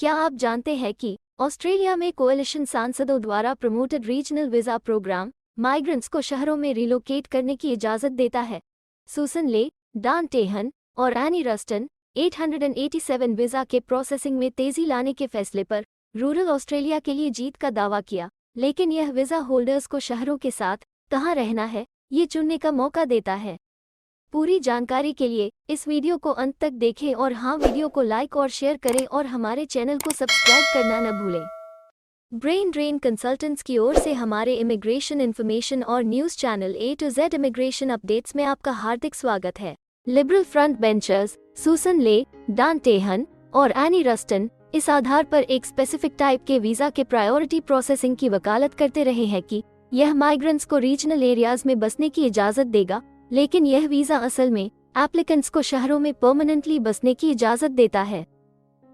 क्या आप जानते हैं कि ऑस्ट्रेलिया में कोएलिशन सांसदों द्वारा promoted regional visa programme migrants को शहरों में रिलोकेट करने की इजाज़त देता है। सुसन ले, डान टेहन और एनी रस्टन 887 वीज़ा के प्रोसेसिंग में तेज़ी लाने के फैसले पर रूरल ऑस्ट्रेलिया के लिए जीत का दावा किया, लेकिन यह वीज़ा होल्डर्स को शहरों के साथ कहाँ रहना है ये चुनने का मौका देता है। पूरी जानकारी के लिए इस वीडियो को अंत तक देखें और हाँ, वीडियो को लाइक और शेयर करें और हमारे चैनल को सब्सक्राइब करना न भूलें। ब्रेन ड्रेन कंसल्टेंट्स की ओर से हमारे इमिग्रेशन इन्फॉर्मेशन और news channel A to Z immigration updates में आपका हार्दिक स्वागत है। लिबरल फ्रंट बेंचर्स सुसन ले, डान टेहन और एनी रस्टन इस आधार पर एक स्पेसिफिक टाइप के वीज़ा के प्रायोरिटी प्रोसेसिंग की वकालत करते रहे हैं कि यह माइग्रेंट्स को रीजनल एरियाज में बसने की इजाज़त देगा, लेकिन यह वीज़ा असल में एप्लीकेंट्स को शहरों में परमानेंटली बसने की इजाज़त देता है।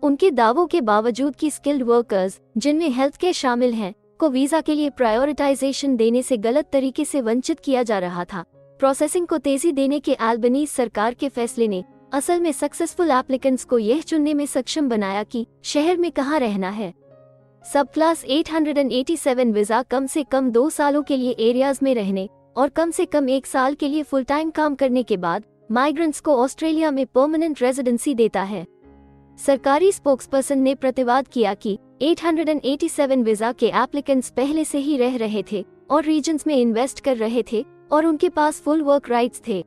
उनके दावों के बावजूद कि स्किल्ड वर्कर्स, जिनमें हेल्थ केयर शामिल हैं, को वीज़ा के लिए प्रायोरिटाइजेशन देने से गलत तरीके से वंचित किया जा रहा था। प्रोसेसिंग को तेजी देने के अल्बनीज़ सरकार के फैसले ने असल में सक्सेसफुल एप्लीकेंट्स को यह चुनने में सक्षम बनाया कि शहर में कहाँ रहना है। सब क्लास 887 वीज़ा कम से कम 2 सालों के लिए एरियाज में रहने और कम से कम 1 साल के लिए फुल टाइम काम करने के बाद माइग्रेंट्स को ऑस्ट्रेलिया में परमानेंट रेजिडेंसी देता है। सरकारी स्पोक्सपर्सन ने प्रतिवाद किया कि 887 वीज़ा के एप्लीकेंट्स पहले से ही रह रहे थे और रीजन्स में इन्वेस्ट कर रहे थे और उनके पास फुल वर्क राइट्स थे।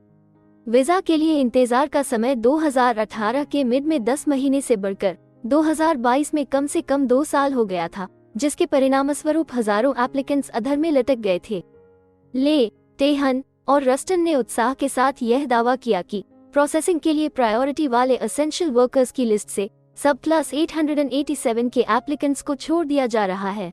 वीज़ा के लिए इंतजार का समय 2018 के मिड में 10 महीने से बढ़कर 2022 में कम से कम 2 साल हो गया था, जिसके परिणामस्वरूप हजारों एप्लीकेंट्स अधर में लटक गए थे। ले, टेहन और रस्टन ने उत्साह के साथ यह दावा किया कि प्रोसेसिंग के लिए प्रायोरिटी वाले एसेंशियल वर्कर्स की लिस्ट से सब क्लास 887 के एप्लीकेंट्स को छोड़ दिया जा रहा है।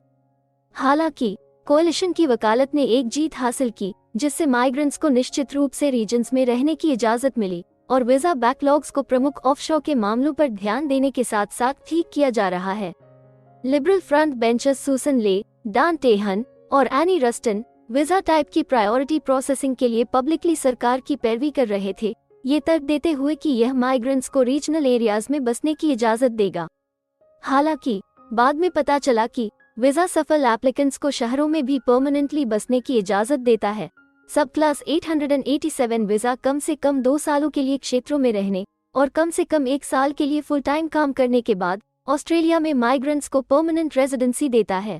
हालांकि कोएलिशन की वकालत ने एक जीत हासिल की, जिससे माइग्रेंट्स को निश्चित रूप से रीजन्स में रहने की इजाजत मिली और वीज़ा बैकलॉग्स को प्रमुख ऑफशोर के मामलों पर ध्यान देने के साथ साथ ठीक किया जा रहा है। लिबरल फ्रंट बेंचर्स सुसन ले, डान टेहन और एनी रस्टन वीज़ा टाइप की प्रायोरिटी प्रोसेसिंग के लिए पब्लिकली सरकार की पैरवी कर रहे थे, ये तर्क देते हुए कि यह माइग्रेंट्स को रीजनल एरियाज में बसने की इजाज़त देगा। हालांकि बाद में पता चला कि वीज़ा सफल एप्लीकेंट्स को शहरों में भी परमानेंटली बसने की इजाज़त देता है। सब क्लास 887 वीज़ा कम से कम 2 सालों के लिए क्षेत्रों में रहने और कम से कम 1 साल के लिए फुल टाइम काम करने के बाद ऑस्ट्रेलिया में माइग्रेंट्स को परमानेंट रेजिडेंसी देता है।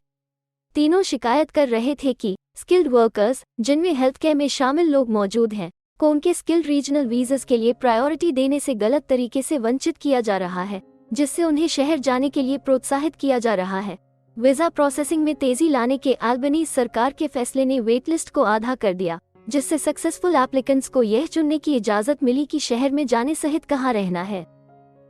तीनों शिकायत कर रहे थे कि स्किल्ड वर्कर्स, जिनमें हेल्थ केयर में शामिल लोग मौजूद हैं, को उनके स्किल्ड रीजनल वीज़ास के लिए प्रायोरिटी देने से गलत तरीके से वंचित किया जा रहा है, जिससे उन्हें शहर जाने के लिए प्रोत्साहित किया जा रहा है। वीज़ा प्रोसेसिंग में तेजी लाने के अल्बनीज़ सरकार के फैसले ने वेटलिस्ट को आधा कर दिया, जिससे सक्सेसफुल एप्लीकेंट्स को यह चुनने की इजाज़त मिली कि शहर में जाने सहित कहाँ रहना है।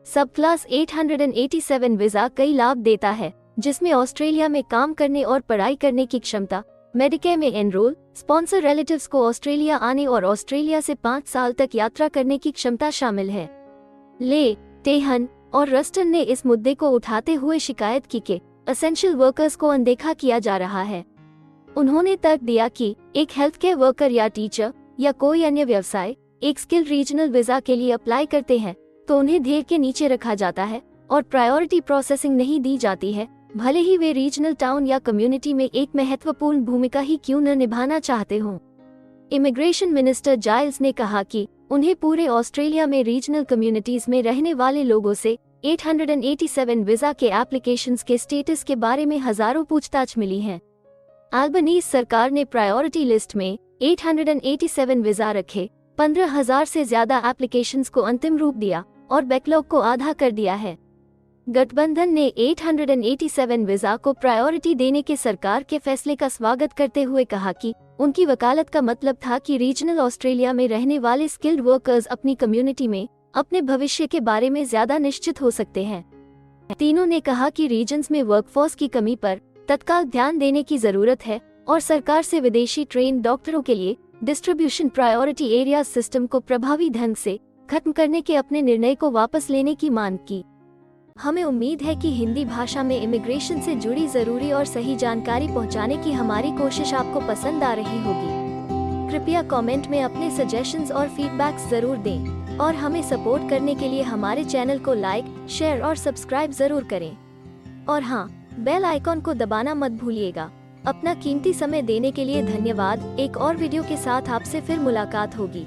सब क्लास 887 वीज़ा कई लाभ देता है, जिसमें ऑस्ट्रेलिया में काम करने और पढ़ाई करने की क्षमता, मेडिकेयर में एनरोल, स्पॉन्सर रिलेटिव्स को ऑस्ट्रेलिया आने और ऑस्ट्रेलिया से 5 साल तक यात्रा करने की क्षमता शामिल है। ले, टेहन और रस्टन ने इस मुद्दे को उठाते हुए शिकायत की कि एसेंशियल वर्कर्स को अनदेखा किया जा रहा है। उन्होंने तर्क दिया कि एक हेल्थ केयर वर्कर या टीचर या कोई अन्य व्यवसाय एक स्किल्ड रीजनल वीज़ा के लिए अप्लाई करते हैं तो उन्हें ढेर के नीचे रखा जाता है और प्रायोरिटी प्रोसेसिंग नहीं दी जाती है, भले ही वे रीजनल टाउन या कम्युनिटी में एक महत्वपूर्ण भूमिका ही क्यों न निभाना चाहते हों। इमिग्रेशन मिनिस्टर जाइल्स ने कहा कि उन्हें पूरे ऑस्ट्रेलिया में रीजनल कम्युनिटीज में रहने वाले लोगों से 887 वीज़ा के एप्लीकेशंस के स्टेटस के बारे में हजारों पूछताछ मिली हैं। अल्बनीज़ सरकार ने प्रायोरिटी लिस्ट में 887 वीज़ा रखे 15,000 से ज्यादा एप्लीकेशंस को अंतिम रूप दिया और बैकलॉग को आधा कर दिया है। गठबंधन ने 887 वीज़ा को प्रायोरिटी देने के सरकार के फैसले का स्वागत करते हुए कहा कि उनकी वकालत का मतलब था कि रीजनल ऑस्ट्रेलिया में रहने वाले स्किल्ड वर्कर्स अपनी कम्युनिटी में अपने भविष्य के बारे में ज्यादा निश्चित हो सकते हैं। तीनों ने कहा कि रीजन्स में वर्कफोर्स की कमी पर तत्काल ध्यान देने की जरूरत है और सरकार से विदेशी ट्रेन डॉक्टरों के लिए डिस्ट्रीब्यूशन प्रायोरिटी एरिया सिस्टम को प्रभावी ढंग से खत्म करने के अपने निर्णय को वापस लेने की मांग की। हमें उम्मीद है कि हिंदी भाषा में इमिग्रेशन से जुड़ी जरूरी और सही जानकारी पहुंचाने की हमारी कोशिश आपको पसंद आ रही होगी। कृपया कमेंट में अपने सजेशंस और फीडबैक्स जरूर दें और हमें सपोर्ट करने के लिए हमारे चैनल को लाइक, शेयर और सब्सक्राइब जरूर करें। और हाँ, बेल आइकॉन को दबाना मत भूलिएगा। अपना कीमती समय देने के लिए धन्यवाद। एक और वीडियो के साथ आपसे फिर मुलाकात होगी।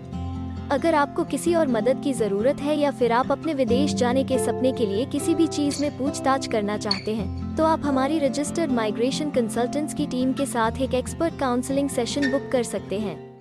अगर आपको किसी और मदद की ज़रूरत है या फिर आप अपने विदेश जाने के सपने के लिए किसी भी चीज़ में पूछताछ करना चाहते हैं, तो आप हमारी रजिस्टर्ड माइग्रेशन कंसल्टेंट्स की टीम के साथ एक एक्सपर्ट काउंसलिंग सेशन बुक कर सकते हैं।